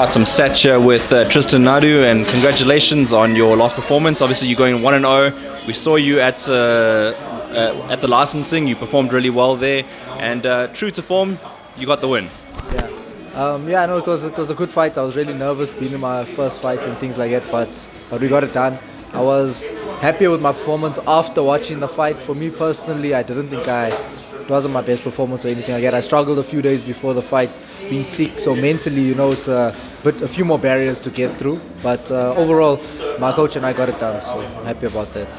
Right, I'm sat here with Tristen Naidoo, and congratulations on your last performance. Obviously, you're going 1-0. We saw you at the licensing. You performed really well there, and true to form, you got the win. Yeah, no, it was a good fight. I was really nervous being in my first fight and things like that, but we got it done. I was happier with my performance after watching the fight. For me personally, I didn't think it wasn't my best performance or anything like that. I struggled a few days before the fight, being sick, so mentally, it's a few more barriers to get through. But overall, my coach and I got it done, so I'm happy about that.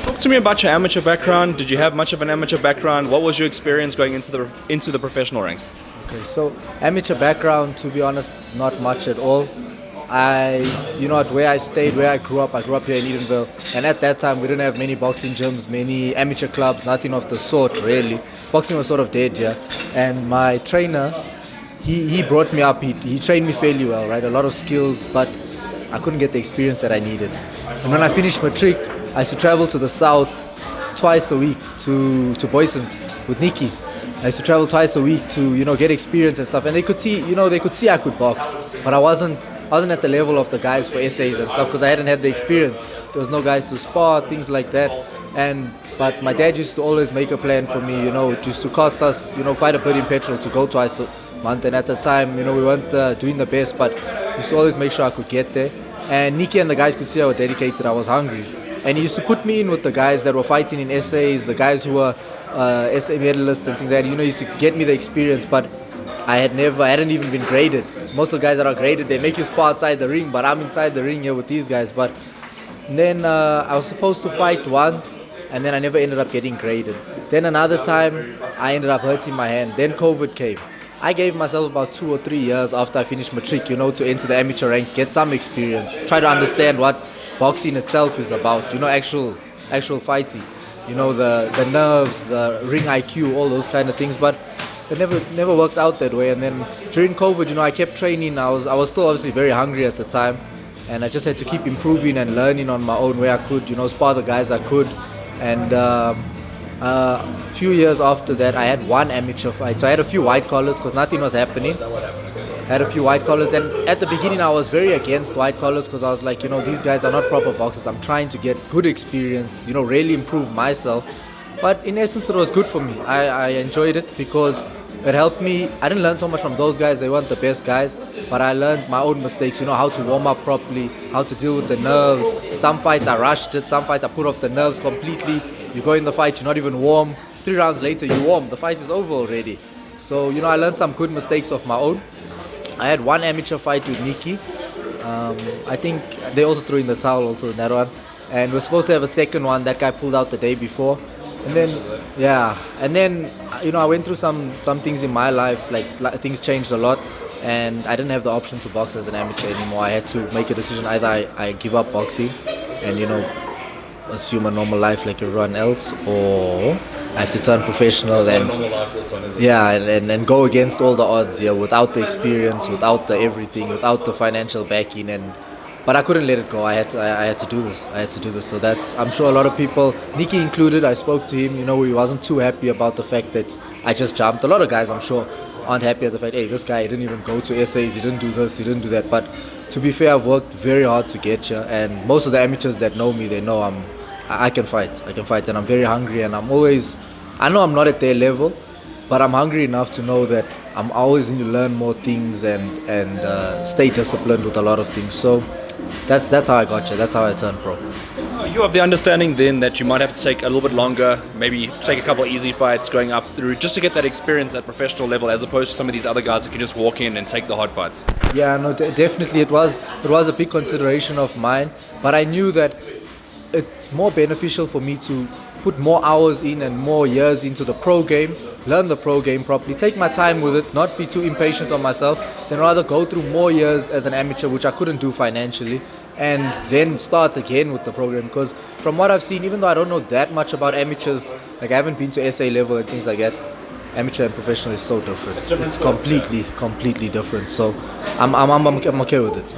Talk to me about your amateur background. Did you have much of an amateur background? What was your experience going into the professional ranks? Okay, so amateur background, to be honest, not much at all. Where I stayed, where I grew up here in Edenville, and at that time we didn't have many boxing gyms, many amateur clubs, nothing of the sort really. Boxing was sort of dead here, and my trainer, he brought me up, he trained me fairly well, right, a lot of skills, but I couldn't get the experience that I needed. And when I finished matric, I used to travel to the south twice a week to Boyson's with Nikki. I used to travel twice a week to get experience and stuff, and they could see I could box, but I wasn't at the level of the guys for essays and stuff because I hadn't had the experience. There was no guys to spar, things like that. But my dad used to always make a plan for me. It used to cost us quite a bit in petrol to go twice a month, and at the time we weren't doing the best, but he used to always make sure I could get there. And Nikki and the guys could see I was dedicated, I was hungry, and he used to put me in with the guys that were fighting in essays, the guys who were essay medalists and things like that. He used to get me the experience, but I hadn't even been graded. Most of the guys that are graded, they make you spar outside the ring, but I'm inside the ring here with these guys. But then I was supposed to fight once, and then I never ended up getting graded. Then another time, I ended up hurting my hand. Then COVID came. I gave myself about 2 or 3 years after I finished matric, to enter the amateur ranks, get some experience, try to understand what boxing itself is about, actual fighting, the nerves, the ring IQ, all those kind of things. But it never worked out that way. And then during COVID, I kept training. I was still obviously very hungry at the time, and I just had to keep improving and learning on my own where I could, spar the guys I could. And a few years after that, I had one amateur fight. So I had a few white collars because nothing was happening. I had a few white collars, and at the beginning I was very against white collars because I was like, these guys are not proper boxers. I'm trying to get good experience, really improve myself. But in essence, it was good for me. I enjoyed it because it helped me. I didn't learn so much from those guys. They weren't the best guys, but I learned my own mistakes, how to warm up properly, how to deal with the nerves. Some fights I rushed it, some fights I put off the nerves completely. You go in the fight, you're not even warm. 3 rounds later, you're warm. The fight is over already. So, I learned some good mistakes of my own. I had one amateur fight with Nikki. I think they also threw in the towel also in that one. And we're supposed to have a second one. That guy pulled out the day before. And then, I went through some things in my life, like things changed a lot, and I didn't have the option to box as an amateur anymore. I had to make a decision. Either I give up boxing and, assume a normal life like everyone else, or I have to turn professional and go against all the odds here without the experience, without the everything, without the financial backing. But I couldn't let it go. I had to do this. So I'm sure a lot of people, Nikki included, I spoke to him, he wasn't too happy about the fact that I just jumped. A lot of guys, I'm sure, aren't happy at the fact, hey, this guy didn't even go to essays, he didn't do this, he didn't do that. But to be fair, I've worked very hard to get here, and most of the amateurs that know me, they know I can fight, and I'm very hungry, and I know I'm not at their level, but I'm hungry enough to know that I'm always need to learn more things and stay disciplined with a lot of things. So that's how I got here. That's how I turned pro. You have the understanding then that you might have to take a little bit longer, maybe take a couple of easy fights going up through, just to get that experience at professional level, as opposed to some of these other guys that can just walk in and take the hard fights. Yeah, no, definitely it was a big consideration of mine, but I knew that it's more beneficial for me to put more hours in and more years into the pro game, learn the pro game properly, take my time with it, not be too impatient on myself, than rather go through more years as an amateur, which I couldn't do financially, and then start again with the program. Because from what I've seen, even though I don't know that much about amateurs, like I haven't been to SA level and things like that, amateur and professional is so different. It's completely different. So I'm okay with it.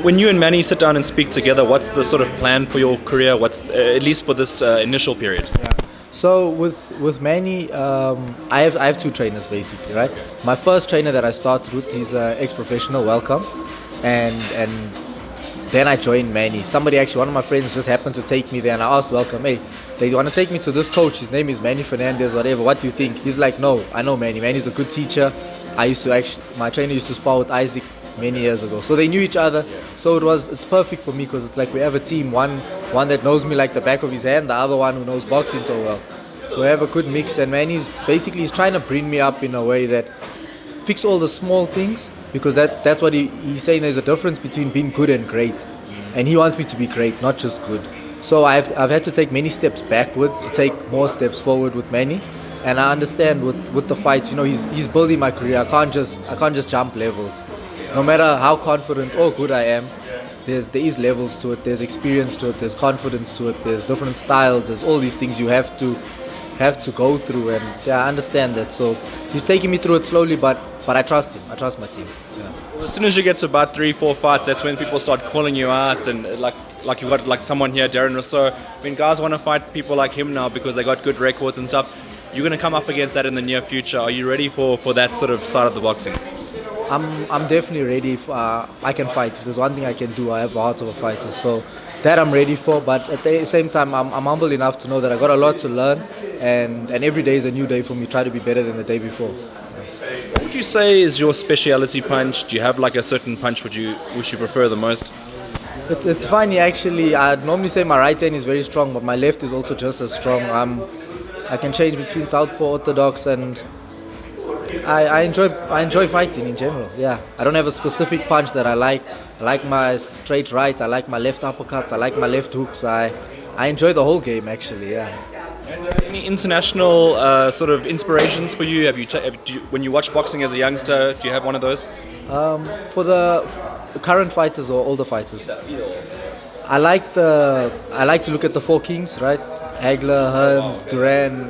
When you and Manny sit down and speak together, what's the sort of plan for your career? What's at least for this initial period? Yeah. So with Manny, I have two trainers basically, right? My first trainer that I started with, he's an ex-professional, welcome, and then I joined Manny. One of my friends just happened to take me there, and I asked welcome, hey, they want to take me to this coach. His name is Manny Fernandez, whatever. What do you think? He's like, no, I know Manny. Manny's a good teacher. My trainer used to spar with Isaac many years ago, so they knew each other. So it's perfect for me because it's like we have a team, one that knows me like the back of his hand, the other one who knows boxing so well. So we have a good mix, and Manny's he's trying to bring me up in a way that fix all the small things, because that's what he's saying. There's a difference between being good and great, and he wants me to be great, not just good. So I've had to take many steps backwards to take more steps forward with Manny. And I understand with the fights, he's building my career. I can't just jump levels. No matter how confident or good I am, there is levels to it. There's experience to it. There's confidence to it. There's different styles. There's all these things you have to go through. And yeah, I understand that. So he's taking me through it slowly, but I trust him. I trust my team. Yeah. Well, as soon as you get to about 3-4 fights, that's when people start calling you out, and like you've got like someone here, Darren Rousseau. I mean, guys want to fight people like him now because they got good records and stuff. You're going to come up against that in the near future. Are you ready for that sort of side of the boxing? I'm definitely ready. If I can fight. If there's one thing I can do, I have the heart of a fighter. So that I'm ready for. But at the same time, I'm humble enough to know that I got a lot to learn, and every day is a new day for me. Try to be better than the day before. What would you say is your speciality punch? Do you have like a certain punch which you prefer the most? It's funny actually. I'd normally say my right hand is very strong, but my left is also just as strong. I can change between southpaw, orthodox, and I enjoy fighting in general. Yeah, I don't have a specific punch that I like. I like my straight right. I like my left uppercuts. I like my left hooks. I enjoy the whole game actually. Yeah. Any international sort of inspirations for you? When you watch boxing as a youngster, do you have one of those? For the current fighters or older fighters? I like to look at the four kings, right? Hagler, Hearns, Duran,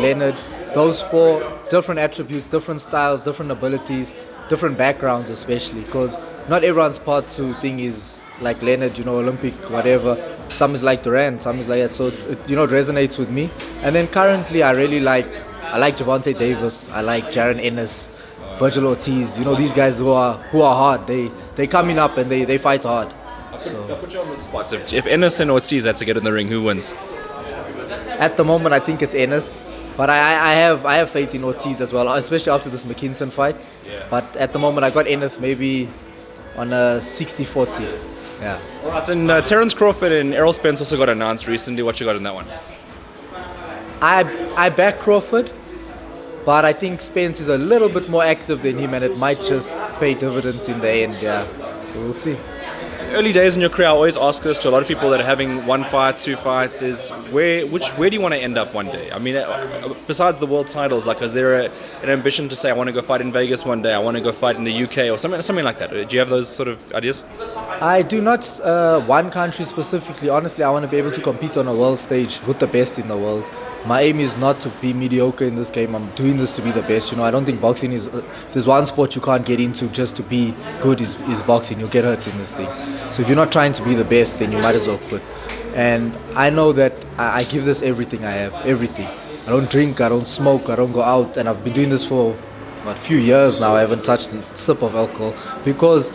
Leonard. Those four different attributes, different styles, different abilities, different backgrounds, especially because not everyone's part 2 thing is like Leonard, Olympic, whatever. Some is like Duran, some is like that. So it resonates with me. And then currently, I like Javante Davis. I like Jaron Ennis, Virgil Ortiz. These guys who are hard. They coming up and they fight hard. I'll put you on the spot. So if Ennis and Ortiz had to get in the ring, who wins? At the moment, I think it's Ennis, but I have faith in Ortiz as well, especially after this McKinson fight. Yeah. But at the moment, I got Ennis maybe on a 60-40. Yeah. All right, and Terence Crawford and Errol Spence also got announced recently. What you got in that one? I back Crawford, but I think Spence is a little bit more active than him, and it might just pay dividends in the end. Yeah. So we'll see. Early days in your career, I always ask this to a lot of people that are having 1 fight, 2 fights, is where do you want to end up one day? I mean, besides the world titles, like, is there an ambition to say, I want to go fight in Vegas one day, I want to go fight in the UK or something like that? Do you have those sort of ideas? I do not one country specifically. Honestly, I want to be able to compete on a world stage with the best in the world. My aim is not to be mediocre in this game. I'm doing this to be the best. I don't think boxing is... if there's one sport you can't get into just to be good is boxing. You'll get hurt in this thing. So if you're not trying to be the best, then you might as well quit. And I know that I give this everything I have. Everything. I don't drink, I don't smoke, I don't go out. And I've been doing this for a few years now. I haven't touched a sip of alcohol because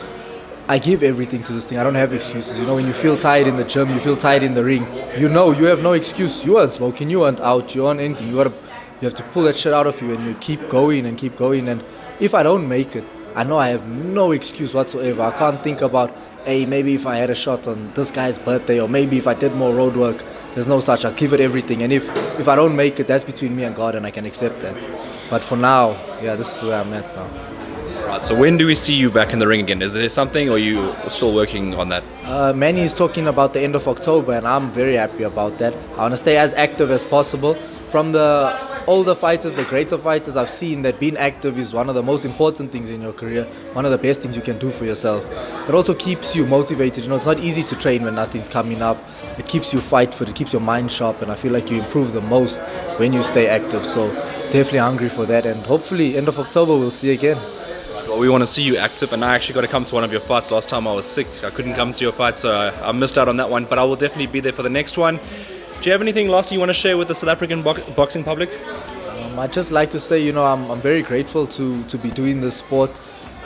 I give everything to this thing. I don't have excuses. When you feel tired in the gym, you feel tired in the ring, you have no excuse. You weren't smoking, you weren't out, you weren't anything. You have to pull that shit out of you, and you keep going and keep going. And if I don't make it, I know I have no excuse whatsoever. I can't think about, hey, maybe if I had a shot on this guy's birthday, or maybe if I did more road work. There's no such. I'll give it everything. And if I don't make it, that's between me and God, and I can accept that. But for now, yeah, this is where I'm at now. Right, so when do we see you back in the ring again? Is there something, or are you still working on that? Manny is talking about the end of October, and I'm very happy about that. I want to stay as active as possible. From the older fighters, the greater fighters, I've seen that being active is one of the most important things in your career, one of the best things you can do for yourself. It also keeps you motivated. It's not easy to train when nothing's coming up. It keeps you fightful, it keeps your mind sharp, and I feel like you improve the most when you stay active. So definitely hungry for that, and hopefully end of October we'll see again. Well, we want to see you active, and I actually got to come to one of your fights. Last time I was sick, I couldn't come to your fight, so I missed out on that one, but I will definitely be there for the next one. Do you have anything last you want to share with the South African boxing public? I'd just like to say, I'm very grateful to be doing this sport,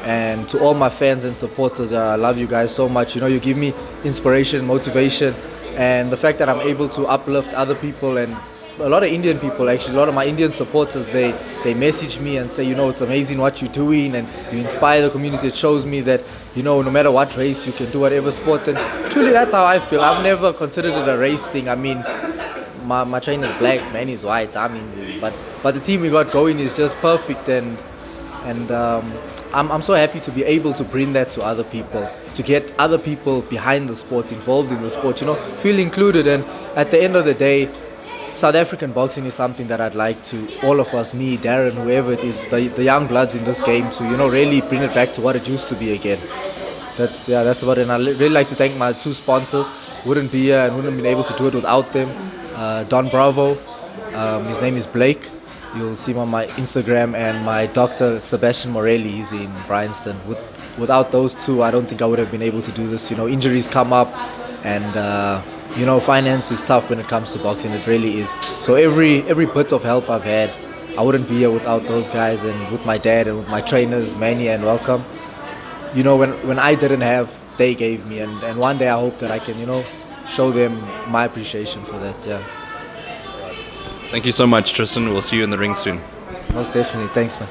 and to all my fans and supporters. I love you guys so much. You give me inspiration, motivation, and the fact that I'm able to uplift other people, and a lot of Indian people, actually, a lot of my Indian supporters, they message me and say, it's amazing what you're doing, and you inspire the community. It shows me that, no matter what race, you can do whatever sport, and truly that's how I feel. I've never considered it a race thing. I mean, my trainer's black, man is white. I mean, but the team we got going is just perfect, and I'm so happy to be able to bring that to other people, to get other people behind the sport, involved in the sport, feel included. And at the end of the day, South African boxing is something that I'd like to, all of us, me, Darren, whoever it is, the young bloods in this game, to really bring it back to what it used to be again. That's about it. And I'd really like to thank my two sponsors. Wouldn't be here and wouldn't have been able to do it without them. Don Bravo, his name is Blake. You'll see him on my Instagram, and my doctor, Sebastian Morelli, he's in Bryanston. Without those two, I don't think I would have been able to do this. Injuries come up, and finance is tough when it comes to boxing. It really is. So every bit of help I've had, I wouldn't be here without those guys, and with my dad and with my trainers, Manny and Welcome. When I didn't have, they gave me, and one day I hope that I can, show them my appreciation for that. Yeah. Thank you so much, Tristen. We'll see you in the ring soon. Most definitely. Thanks, man.